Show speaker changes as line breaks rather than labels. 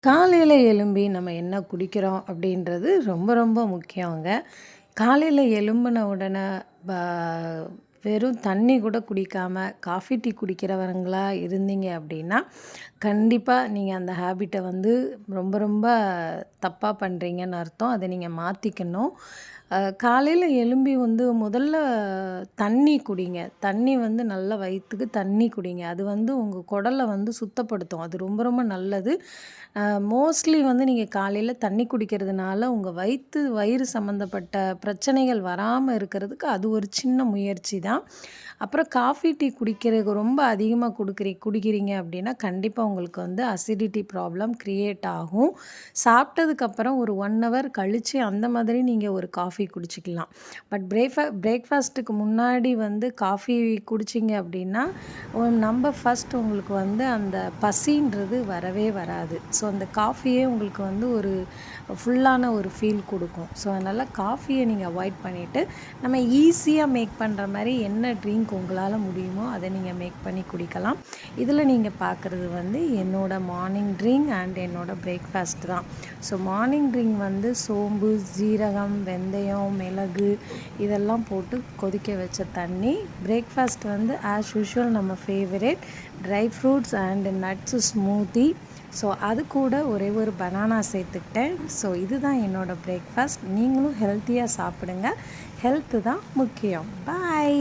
காலையில எழும்பி நம்ம என்ன குடிக்கிறோம் அப்படின்றது ரொம்ப ரொம்ப முக்கியங்க. காலையில எழும்புன உடனே ப வெறும் தண்ணி கூட குடிக்காம, காஃபி, டீ குடிக்கிறவங்களா இருந்தீங்க அப்படின்னா, கண்டிப்பா நீங்க அந்த ஹேபிட்ட வந்து ரொம்ப ரொம்ப தப்பா பண்றீங்கன்னு அர்த்தம். அத நீங்க மாத்திக்கணும். காலையில எழும்பி வந்து முதல்ல தண்ணி குடிங்க. தண்ணி வந்து நல்ல வயித்துக்கு தண்ணி குடிங்க. அது வந்து உங்க குடல வந்து சுத்தப்படுத்தும். அது ரொம்ப ரொம்ப நல்லது. மோஸ்ட்லி வந்து நீங்க காலையில தண்ணி குடிக்கிறதுனால, உங்க வயிறு சம்மந்தப்பட்ட பிரச்சனைகள் வராம இருக்கிறதுக்கு அது ஒரு சின்ன முயற்சி தான். அப்புறம் காஃபி, டீ குடிக்கிறதுக்கு ரொம்ப அதிகமா குடிக்கிறீங்க அப்படின்னா, கண்டிப்பா உங்களுக்கு வந்து அசிடிட்டி ப்ராப்ளம் கிரியேட் ஆகும். சாப்பிட்டதுக்கப்புறம் ஒரு 1 ஹவர் கழிச்சு அந்த மாதிரி நீங்க ஒரு காஃபி குடிச்சுக்கலாம். பட் பிரேக்ஃபாஸ்ட்டுக்கு முன்னாடி வந்து காஃபி குடிச்சீங்க அப்படின்னா, நம்ப ஃபர்ஸ்ட் உங்களுக்கு வந்து அந்த பசின்றது வரவே வராது. ஸோ அந்த காஃபியே உங்களுக்கு வந்து ஒரு ஃபுல்லான ஒரு ஃபீல் குடுக்கும். ஸோ அதனால காஃபிய நீங்க அவாய்ட் பண்ணிட்டு, நம்ம ஈஸியா மேக் பண்ற மாரி என்ன ட்ரிங்க் உங்களால முடியுமோ, அத நீங்க மேக் பண்ணி குடிக்கலாம். இதில நீங்க பார்க்குறது வந்து என்னோட மார்னிங் ட்ரிங்க் அண்ட் என்னோட பிரேக்ஃபாஸ்ட் தான். ஸோ மார்னிங் ட்ரிங்க் வந்து சோம்பு, ஜீரகம், வெந்தயம், மிளகு இதெல்லாம் போட்டு கொதிக்க வச்ச தண்ணி. பிரேக்ஃபாஸ்ட் வந்து ஆஸ் யூசுவல் நம்ம favourite dry fruits and nuts smoothie. So அது கூட ஒரே ஒரு பனானா சேர்த்துக்கிட்டேன். ஸோ இதுதான் என்னோட பிரேக்ஃபாஸ்ட். நீங்களும் ஹெல்த்தியா சாப்பிடுங்க. ஹெல்த்து தான் முக்கியம். பாய்.